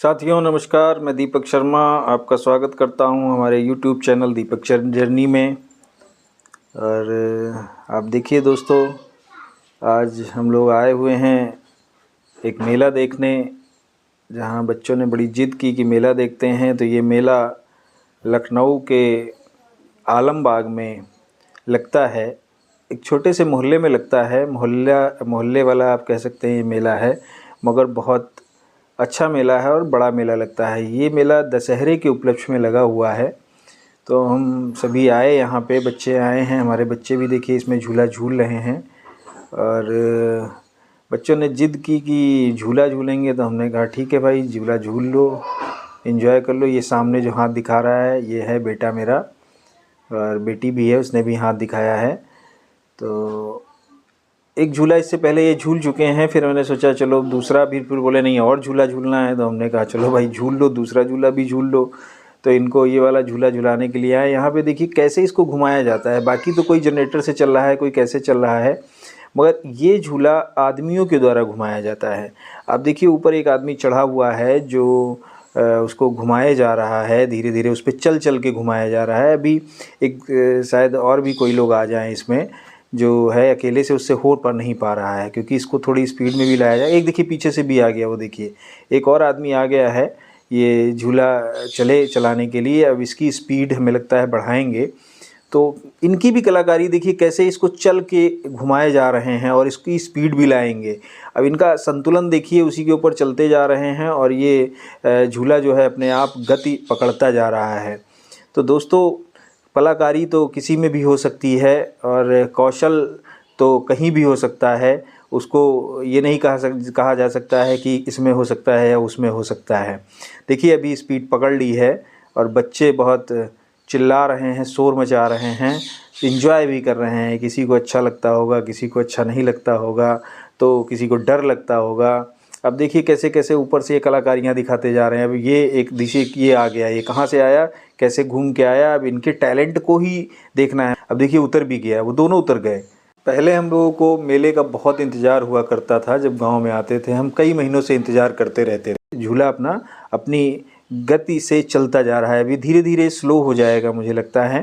साथियों नमस्कार, मैं दीपक शर्मा आपका स्वागत करता हूं हमारे यूट्यूब चैनल दीपक जर्नी में। और आप देखिए दोस्तों, आज हम लोग आए हुए हैं एक मेला देखने, जहां बच्चों ने बड़ी जिद की कि मेला देखते हैं। तो ये मेला लखनऊ के आलमबाग में लगता है, एक छोटे से मोहल्ले में लगता है। मोहल्ले वाला आप कह सकते हैं ये मेला है, मगर बहुत अच्छा मेला है और बड़ा मेला लगता है। ये मेला दशहरे के उपलक्ष्य में लगा हुआ है। तो हम सभी आए यहाँ पे, बच्चे आए हैं, हमारे बच्चे भी देखिए इसमें झूला झूल रहे हैं। और बच्चों ने ज़िद की कि झूला झूलेंगे, तो हमने कहा ठीक है भाई, झूला झूल लो, एंजॉय कर लो। ये सामने जो हाथ दिखा रहा है ये है बेटा मेरा, और बेटी भी है, उसने भी हाथ दिखाया है। तो एक झूला इससे पहले ये झूल चुके हैं, फिर मैंने सोचा चलो दूसरा भी, फिर बोले नहीं और झूला झूलना है, तो हमने कहा चलो भाई झूल लो, दूसरा झूला भी झूल लो। तो इनको ये वाला झूला झुलाने के लिए आए। यहाँ पे देखिए कैसे इसको घुमाया जाता है। बाकी तो कोई जनरेटर से चल रहा है, कोई कैसे चल रहा है, मगर ये झूला आदमियों के द्वारा घुमाया जाता है। आप देखिए ऊपर एक आदमी चढ़ा हुआ है जो उसको घुमाया जा रहा है, धीरे धीरे उस पर चल चल के घुमाया जा रहा है। अभी एक शायद और भी कोई लोग आ जाएं इसमें, जो है अकेले से उससे हो पा नहीं पा रहा है, क्योंकि इसको थोड़ी स्पीड में भी लाया जाए। एक देखिए पीछे से भी आ गया, वो देखिए एक और आदमी आ गया है ये झूला चलाने के लिए। अब इसकी स्पीड हमें लगता है बढ़ाएंगे। तो इनकी भी कलाकारी देखिए कैसे इसको चल के घुमाए जा रहे हैं और इसकी स्पीड भी लाएंगे। अब इनका संतुलन देखिए, उसी के ऊपर चलते जा रहे हैं और ये झूला जो है अपने आप गति पकड़ता जा रहा है। तो दोस्तों, कलाकारी तो किसी में भी हो सकती है और कौशल तो कहीं भी हो सकता है। उसको ये नहीं कहा जा सकता है कि इसमें हो सकता है या उसमें हो सकता है। देखिए अभी स्पीड पकड़ ली है और बच्चे बहुत चिल्ला रहे हैं, शोर मचा रहे हैं, एंजॉय भी कर रहे हैं। किसी को अच्छा लगता होगा, किसी को अच्छा नहीं लगता होगा, तो किसी को डर लगता होगा। अब देखिए कैसे कैसे ऊपर से ये कलाकारियाँ दिखाते जा रहे हैं। अब ये एक दिशे ये आ गया, ये कहाँ से आया, कैसे घूम के आया। अब इनके टैलेंट को ही देखना है। अब देखिए उतर भी गया, वो दोनों उतर गए। पहले हम लोगों को मेले का बहुत इंतज़ार हुआ करता था। जब गांव में आते थे हम कई महीनों से इंतज़ार करते रहते थे। झूला अपना अपनी गति से चलता जा रहा है, अभी धीरे धीरे स्लो हो जाएगा मुझे लगता है।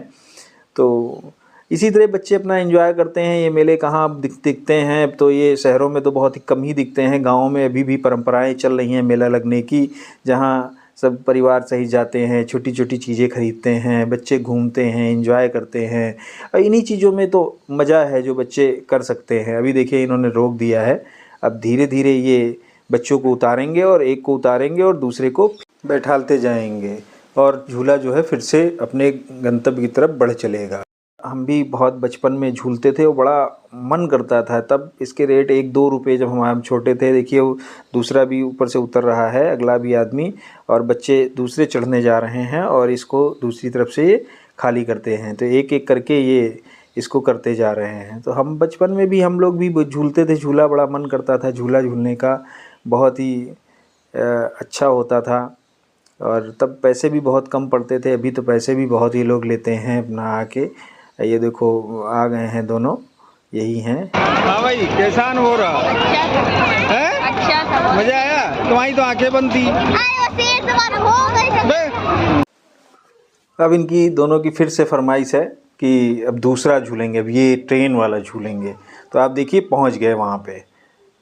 तो इसी तरह बच्चे अपना एंजॉय करते हैं। ये मेले कहाँ अब दिखते हैं, अब तो ये शहरों में तो बहुत ही कम ही दिखते हैं। गाँव में अभी भी परंपराएं चल रही हैं मेला लगने की, जहाँ सब परिवार सहित जाते हैं, छोटी छोटी चीज़ें खरीदते हैं, बच्चे घूमते हैं, एंजॉय करते हैं। और इन्हीं चीज़ों में तो मज़ा है जो बच्चे कर सकते हैं। अभी देखिए इन्होंने रोक दिया है, अब धीरे धीरे ये बच्चों को उतारेंगे और एक को उतारेंगे और दूसरे को बैठालते जाएंगे और झूला जो है फिर से अपने गंतव्य की तरफ बढ़ चलेगा। हम भी बहुत बचपन में झूलते थे, वो बड़ा मन करता था। तब इसके रेट 1-2 रुपये जब हम छोटे थे। देखिए वो दूसरा भी ऊपर से उतर रहा है, अगला भी आदमी, और बच्चे दूसरे चढ़ने जा रहे हैं और इसको दूसरी तरफ से ये खाली करते हैं। तो एक एक करके ये इसको करते जा रहे हैं। तो हम बचपन में भी हम लोग भी झूलते थे झूला, बड़ा मन करता था झूला झूलने का, बहुत ही अच्छा होता था। और तब पैसे भी बहुत कम पड़ते थे, अभी तो पैसे भी बहुत ही लोग लेते हैं अपना आके। ये देखो आ गए हैं दोनों, यही हैं। हाँ भाई, कैसा हो रहा है? अच्छा, मजा आया? तुम्हारी तो आंखें बंद थी। अब इनकी दोनों की फिर से फरमाइश है कि अब दूसरा झूलेंगे, अब ये ट्रेन वाला झूलेंगे। तो आप देखिए पहुंच गए वहाँ पे।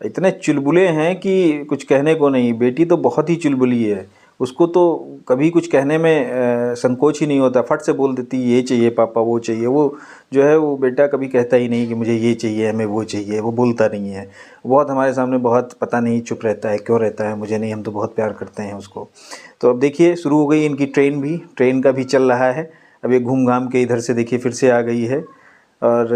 इतने चुलबुले हैं कि कुछ कहने को नहीं। बेटी तो बहुत ही चुलबुली है, उसको तो कभी कुछ कहने में संकोच ही नहीं होता, फट से बोल देती ये चाहिए पापा, वो चाहिए। वो जो है वो बेटा कभी कहता ही नहीं कि मुझे ये चाहिए, हमें वो चाहिए, वो बोलता नहीं है। बहुत हमारे सामने बहुत पता नहीं चुप रहता है, क्यों रहता है मुझे नहीं, हम तो बहुत प्यार करते हैं उसको। तो अब देखिए शुरू हो गई इनकी ट्रेन भी, ट्रेन का भी चल रहा है। अब ये घूम घाम के इधर से देखिए फिर से आ गई है। और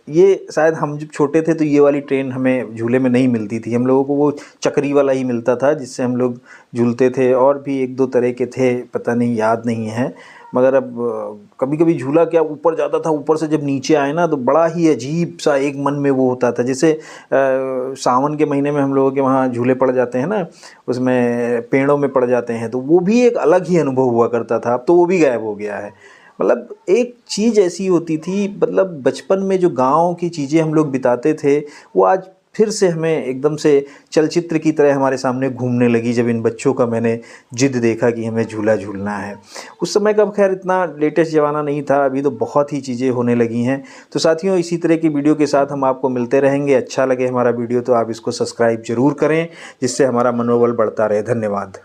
ये शायद हम जब छोटे थे तो ये वाली ट्रेन हमें झूले में नहीं मिलती थी, हम लोगों को वो चक्री वाला ही मिलता था जिससे हम लोग झूलते थे। और भी 1-2 तरह के थे, पता नहीं, याद नहीं है। मगर अब कभी कभी झूला क्या ऊपर जाता था, ऊपर से जब नीचे आए ना तो बड़ा ही अजीब सा एक मन में वो होता था। जैसे सावन के महीने में हम लोगों के वहाँ झूले पड़ जाते हैं ना, उसमें पेड़ों में पड़ जाते हैं, तो वो भी एक अलग ही अनुभव हुआ करता था। अब तो वो भी गायब हो गया है। मतलब एक चीज़ ऐसी होती थी, मतलब बचपन में जो गाँव की चीज़ें हम लोग बिताते थे वो आज फिर से हमें एकदम से चलचित्र की तरह हमारे सामने घूमने लगी जब इन बच्चों का मैंने जिद देखा कि हमें झूला झूलना है। उस समय का खैर इतना लेटेस्ट ज़माना नहीं था, अभी तो बहुत ही चीज़ें होने लगी हैं। तो साथियों, इसी तरह की वीडियो के साथ हम आपको मिलते रहेंगे। अच्छा लगे हमारा वीडियो तो आप इसको सब्सक्राइब ज़रूर करें, जिससे हमारा मनोबल बढ़ता रहे। धन्यवाद।